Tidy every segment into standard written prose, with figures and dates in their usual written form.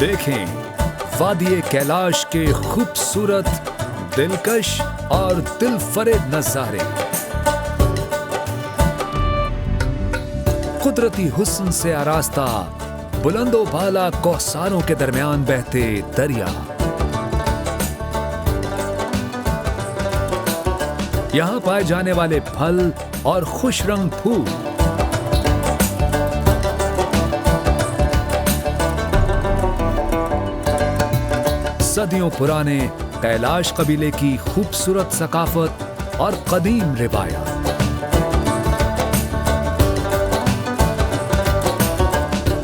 देखें वादिये कैलाश के खूबसूरत, दिलकश और दिलफरेब नजारे। कुदरती हुस्न से आरास्ता बुलंदो बाला कौसारों के दरमियान बहते दरिया। यहाँ पाए जाने वाले फल और खुश रंग फूल, सदियों पुराने कैलाश कबीले की खूबसूरत सकाफत और कदीम रिवायत।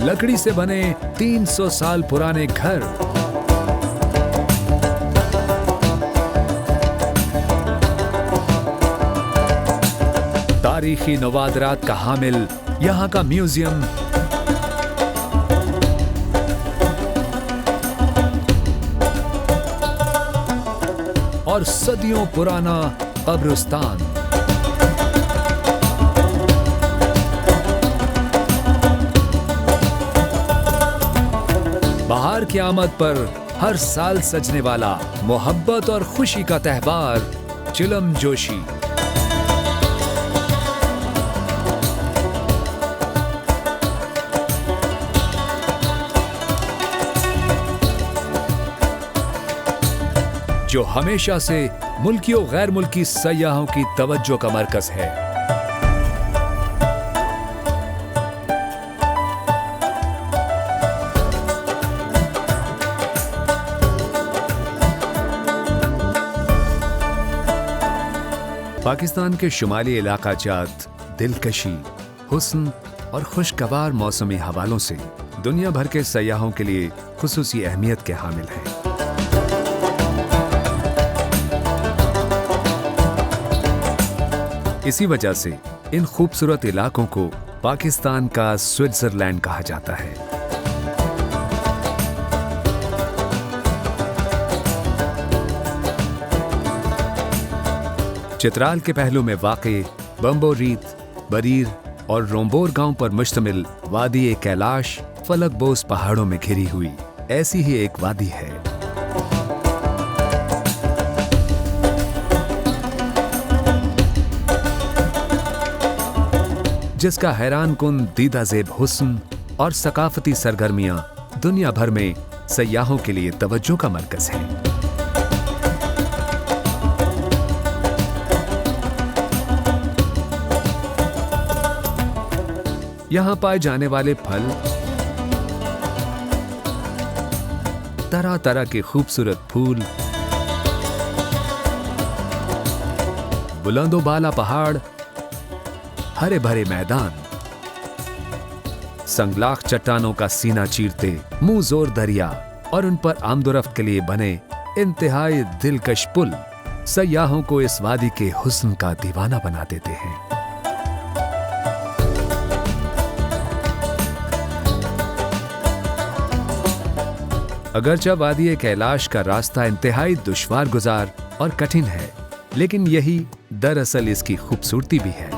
लकड़ी से बने 300 साल पुराने घर, तारीखी नवादरात का हामिल यहाँ का म्यूजियम, और सदियों पुराना कब्रिस्तान। बहार की आमद पर हर साल सजने वाला मोहब्बत और खुशी का त्योहार चिलम जोशी। जो हमेशा से मुल्की और गैर मुल्की सयाहों की तवज्जो का मरकज है। पाकिस्तान के शुमाली इलाका जात दिलकशी, हुस्न और खुशगवार मौसमी हवालों से दुनिया भर के सयाहों के लिए खुसूसी अहमियत के हामिल है। इसी वजह से इन खूबसूरत इलाकों को पाकिस्तान का स्विट्जरलैंड कहा जाता है। चित्राल के पहलू में वाक़े बम्बोरीत, बरीर और रोम्बोर गांव पर मुश्तमिल वादी कैलाश फलकबोस पहाड़ों में घिरी हुई ऐसी ही एक वादी है। जिसका हैरान कुन दीदाजेब हुस्न और सकाफती सरगर्मियां दुनिया भर में सयाहों के लिए तवज्जो का मरकज है। यहां पाए जाने वाले फल, तरह तरह के खूबसूरत फूल, बुलंदोबाला पहाड़, हरे भरे मैदान, संगलाख चट्टानों का सीना चीरते मुंह जोर दरिया और उन पर आमदोरफ्त के लिए बने इंतहाई दिलकश पुल सयाहों को इस वादी के हुस्न का दीवाना बना देते हैं। अगरचे वादी कैलाश का रास्ता इंतहाई दुश्वार गुजार और कठिन है, लेकिन यही दरअसल इसकी खूबसूरती भी है।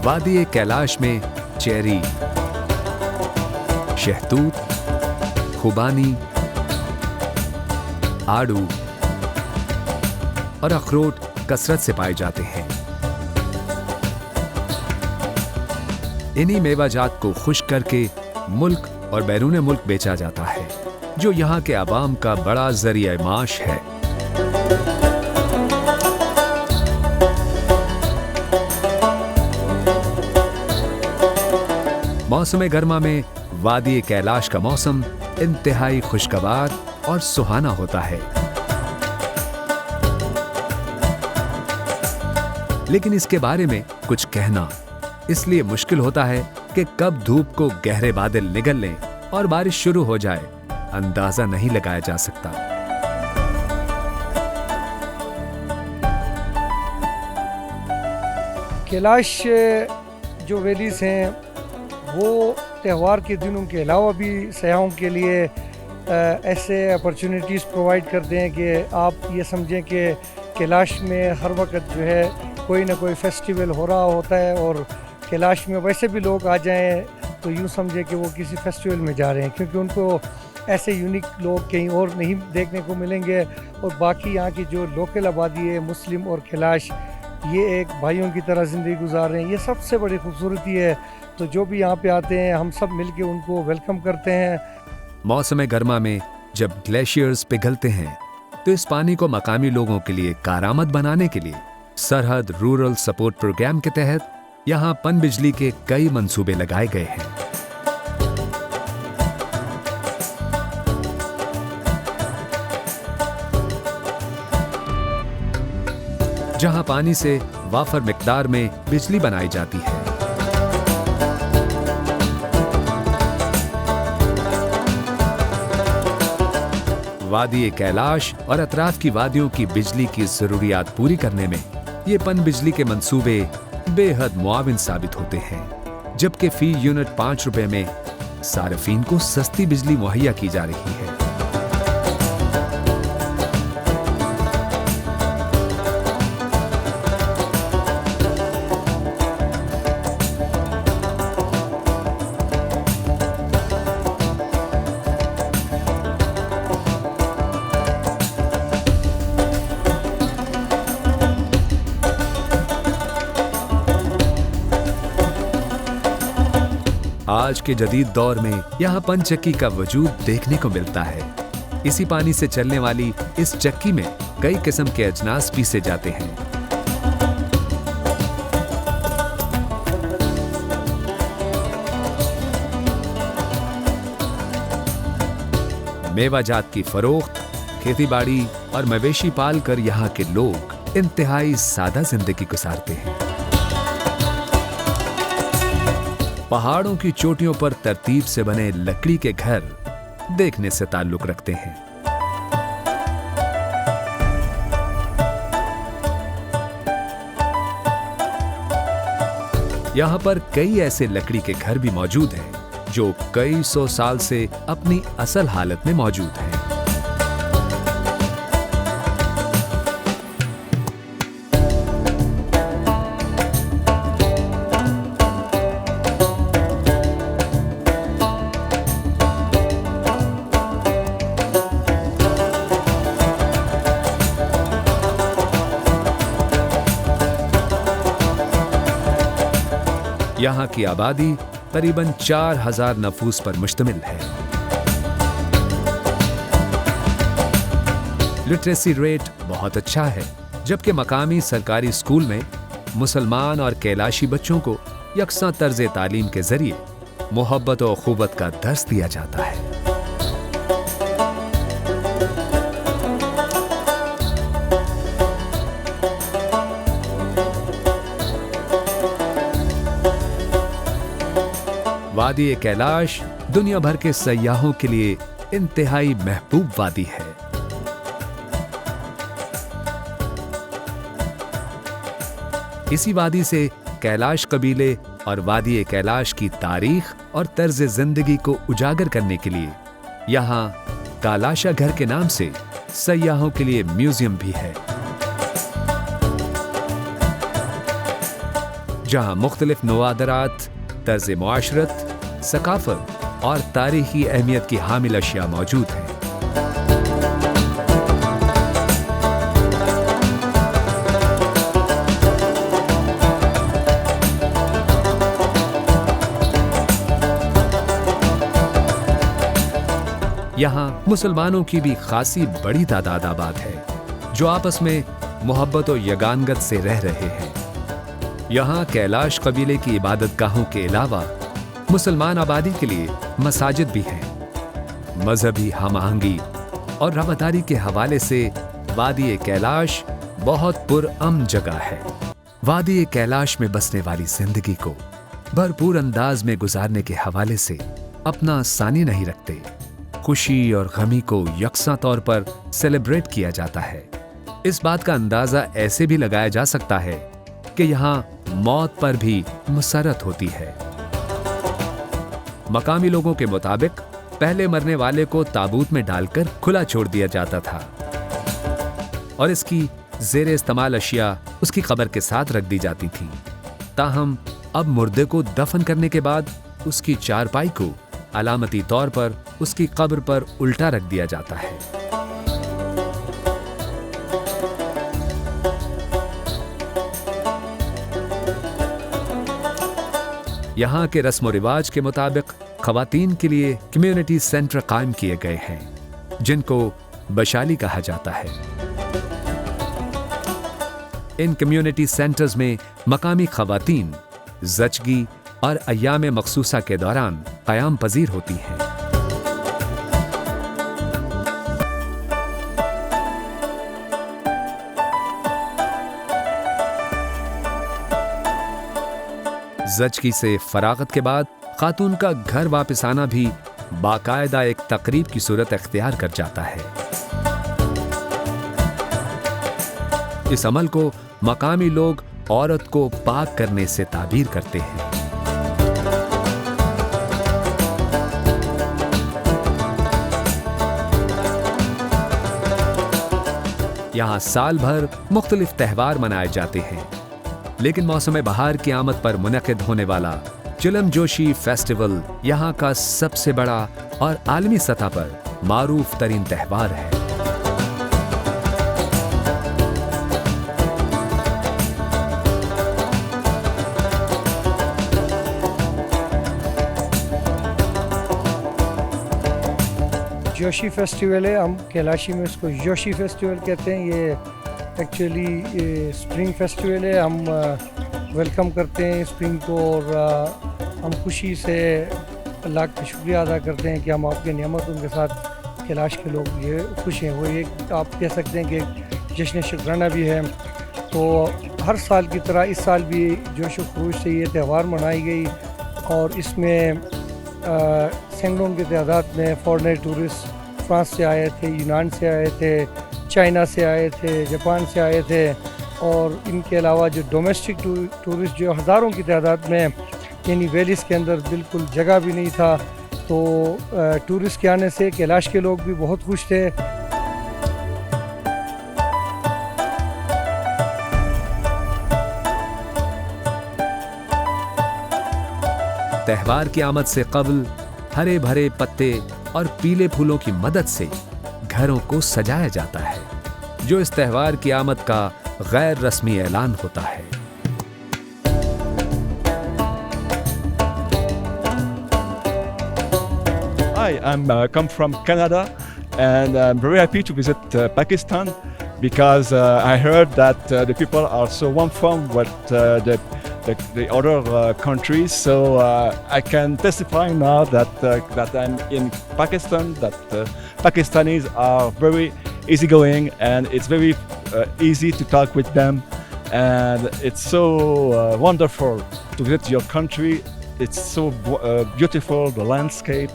वादी कैलाश में चेरी, शहतूत, खुबानी, आड़ू और अखरोट कसरत से पाए जाते हैं। इन्हीं मेवाजात को खुश्क करके मुल्क और बैरून मुल्क बेचा जाता है, जो यहाँ के अवाम का बड़ा जरिया माश है। मौसम गर्मा में वादी कैलाश का मौसम इंतहाई खुशगवार और सुहाना होता है, लेकिन इसके बारे में कुछ कहना इसलिए मुश्किल होता है कि कब धूप को गहरे बादल निगल लें और बारिश शुरू हो जाए, अंदाजा नहीं लगाया जा सकता। कैलाश जो वैलीज हैं वो त्यौहार के दिनों के अलावा भी सयाहों के लिए ऐसे अपॉर्चुनिटीज़ प्रोवाइड करते हैं कि आप ये समझें कि कैलाश में हर वक्त जो है कोई ना कोई फेस्टिवल हो रहा होता है, और कैलाश में वैसे भी लोग आ जाएं तो यूँ समझें कि वो किसी फेस्टिवल में जा रहे हैं, क्योंकि उनको ऐसे यूनिक लोग कहीं और नहीं देखने को मिलेंगे। और बाकी यहाँ की जो लोकल आबादी है, मुस्लिम और कैलाश, ये एक भाइयों की तरह ज़िंदगी गुजार रहे हैं। ये सबसे बड़ी खूबसूरती है। तो जो भी यहाँ पे आते हैं हम सब मिलके उनको वेलकम करते हैं। मौसम गर्मा में जब ग्लेशियर्स पिघलते हैं तो इस पानी को मकामी लोगों के लिए कारामद बनाने के लिए सरहद रूरल सपोर्ट प्रोग्राम के तहत यहाँ पनबिजली के कई मंसूबे लगाए गए हैं। जहां पानी से वाफर मिकदार में बिजली बनाई जाती है। वादी कैलाश और अतराफ की वादियों की बिजली की जरूरियात पूरी करने में ये पनबिजली के मंसूबे बेहद मुआविन साबित होते हैं, जबकि फी यूनिट 5 रुपए में सार्फिन को सस्ती बिजली मुहैया की जा रही है। आज के जदीद दौर में यहाँ पनचक्की का वजूद देखने को मिलता है। इसी पानी से चलने वाली इस चक्की में कई किस्म के अजनास पीसे जाते हैं। मेवाजात की फरोख्त, खेतीबाड़ी और मवेशी पाल कर यहाँ के लोग इंतहाई सादा जिंदगी गुजारते हैं। पहाड़ों की चोटियों पर तरतीब से बने लकड़ी के घर देखने से ताल्लुक रखते हैं। यहां पर कई ऐसे लकड़ी के घर भी मौजूद हैं जो कई सौ साल से अपनी असल हालत में मौजूद हैं। यहाँ की आबादी करीबन 4000 नफूस पर मुश्तमिल है। लिटरेसी रेट बहुत अच्छा है, जबकि मकामी सरकारी स्कूल में मुसलमान और कैलाशी बच्चों को यकसा तर्ज तालीम के जरिए मोहब्बत और खूबत का दर्स दिया जाता है। वादी कैलाश दुनिया भर के सयाहों के लिए इंतहाई महबूब वादी है। इसी वादी से कैलाश कबीले और वादी कैलाश की तारीख और तर्ज जिंदगी को उजागर करने के लिए यहाँ कालाशा घर के नाम से सयाहों के लिए म्यूजियम भी है, जहाँ मुख्तलिफ नवादरात, तर्ज मुआशरत, सकाफत और तारीखी अहमियत की हामिल अशिया मौजूद हैं। यहाँ मुसलमानों की भी खासी बड़ी तादाद आबाद है, जो आपस में मोहब्बत और यगानगत से रह रहे हैं। यहाँ कैलाश कबीले की इबादत गाहों के अलावा मुसलमान आबादी के लिए मसाजिद भी हैं। मजहबी हम-आहंगी और रवादारी के हवाले से वादी कैलाश बहुत पुरअमन जगह है। वादी कैलाश में बसने वाली जिंदगी को भरपूर अंदाज में गुजारने के हवाले से अपना सानी नहीं रखते। खुशी और गमी को यकसा तौर पर सेलिब्रेट किया जाता है। इस बात का अंदाजा ऐसे भी लगाया जा सकता है कि यहाँ मौत पर भी मुसरत होती है। मकामी लोगों के मुताबिक पहले मरने वाले को ताबूत में डालकर खुला छोड़ दिया जाता था और इसकी जेरे इस्तेमाल अशिया उसकी कब्र के साथ रख दी जाती थी। ताहम अब मुर्दे को दफन करने के बाद उसकी चारपाई को अलामती तौर पर उसकी कब्र पर उल्टा रख दिया जाता है। यहाँ के रस्म व रिवाज के मुताबिक खवातीन के लिए कम्युनिटी सेंटर कायम किए गए हैं, जिनको बशाली कहा जाता है। इन कम्युनिटी सेंटर्स में मकामी खवातीन ज़चगी और अय्याम मखसूसा के दौरान क़याम पजीर होती हैं। ज़चगी से फरागत के बाद खातून का घर वापस आना भी बाकायदा एक तकरीब की सूरत इख्तियार कर जाता है। इस अमल को मकामी लोग औरत को पाक करने से ताबीर करते हैं। यहाँ साल भर मुख्तलिफ त्यौहार मनाए जाते हैं, लेकिन मौसम बहार की आमद पर मुनक़िद होने वाला चिलम जोशी फेस्टिवल यहाँ का सबसे बड़ा और आलमी सतह पर मारूफ तरीन त्यौहार है। जोशी फेस्टिवल है, हम कैलाशी में इसको जोशी फेस्टिवल कहते हैं। ये एक्चुअली ये स्प्रिंग फेस्टिवल है। हम वेलकम करते हैं स्प्रिंग को और हम खुशी से अल्लाह का शुक्रिया अदा करते हैं कि हम आपके नियामतों के साथ कैलाश के लोग ये खुश हैं। वो एक आप कह सकते हैं कि जश्न शुक्राना भी है। तो हर साल की तरह इस साल भी जोश व खरूश से ये त्यौहार मनाई गई और इसमें सैकड़ों की तादाद में फॉरेनर टूरिस्ट फ्रांस से आए थे, यूनान से आए थे, चाइना से आए थे, जापान से आए थे और इनके अलावा जो डोमेस्टिक टूरिस्ट जो हज़ारों की तादाद में, यानी वैलीज़ के अंदर बिल्कुल जगह भी नहीं था। तो टूरिस्ट के आने से कैलाश के लोग भी बहुत खुश थे। त्यौहार की आमद से कबल हरे भरे पत्ते और पीले फूलों की मदद से घरों को सजाया जाता है, जो इस त्यौहार की आमद का गैर रस्मी ऐलान होता है। Hi, I'm come from Canada and I'm very happy to visit Pakistan because I heard that the people are so warm with the other countries. So I can testify now that I'm in Pakistan, that Pakistanis are very easygoing and it's very easy to talk with them, and it's so wonderful to visit your country. It's so beautiful, the landscape,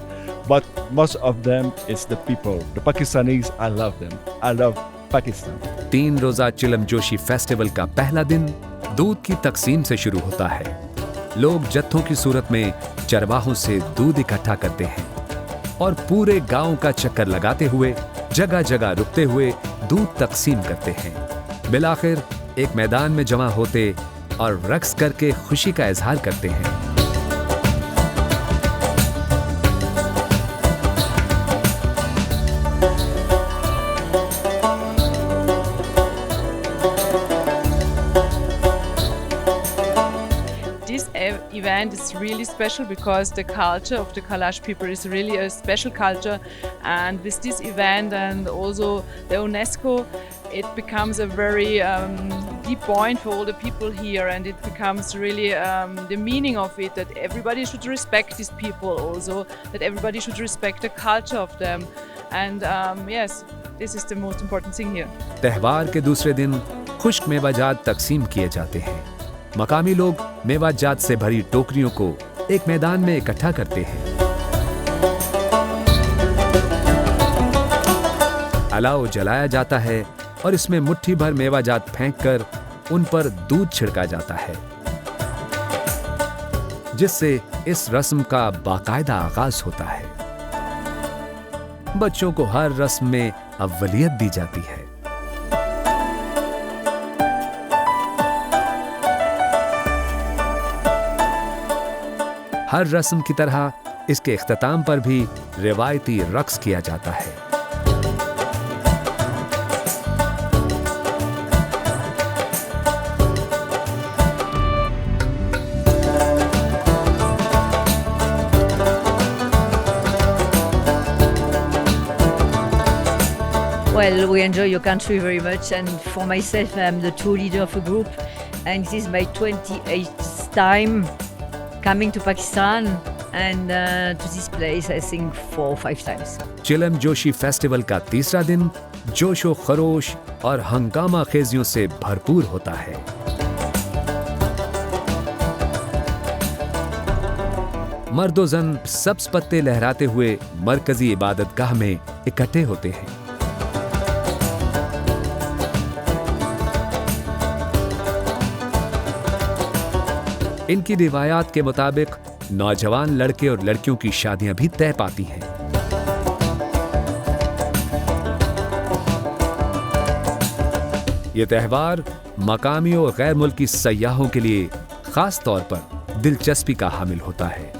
but most of them is the people. The Pakistanis, I love them. I love Pakistan. 3 रोजा चिलम Joshi festival का पहला दिन दूध की तकसीम से शुरू होता है। लोग जत्थों की सूरत में चरवाहों से दूध इकट्ठा करते हैं और पूरे गांव का चक्कर लगाते हुए, जगह जगह रुकते हुए दूध तकसीम करते हैं। बिलाखिर एक मैदान में जमा होते और रक्स करके खुशी का इजहार करते हैं। Event is really special because the culture of the Kalash people is really a special culture, and with this event and also the UNESCO, it becomes a very deep point for all the people here, and it becomes really the meaning of it that everybody should respect these people, also that everybody should respect the culture of them, and yes, this is the most important thing here. त्यौहार के दूसरे दिन खुश्क मेवाजात तकसीम किए जाते हैं। मकामी लोग मेवाजात से भरी टोकरियों को एक मैदान में इकट्ठा करते हैं। अलाव जलाया जाता है और इसमें मुट्ठी भर मेवाजात फेंककर उन पर दूध छिड़का जाता है, जिससे इस रस्म का बाकायदा आगाज होता है। बच्चों को हर रस्म में अव्वलियत दी जाती है। हर रस्म की तरह इसके इख्तिताम पर भी रिवायती रक्स किया जाता है। Well, we enjoy your country very much, and for myself, I'm the tour leader of a group, and this is my 28th time coming to Pakistan and to this place, I think 4 or 5 times. चिलम Joshi festival का तीसरा दिन जोशो खरोश और हंगामा खेजियों से भरपूर होता है। मर्दो जन सब्ज पत्ते लहराते हुए मरकजी इबादतगाह में इकट्ठे होते हैं। इनकी रिवायात के मुताबिक नौजवान लड़के और लड़कियों की शादियां भी तय पाती हैं। ये त्यौहार मकामी और गैर मुल्की सयाहों के लिए खास तौर पर दिलचस्पी का हामिल होता है।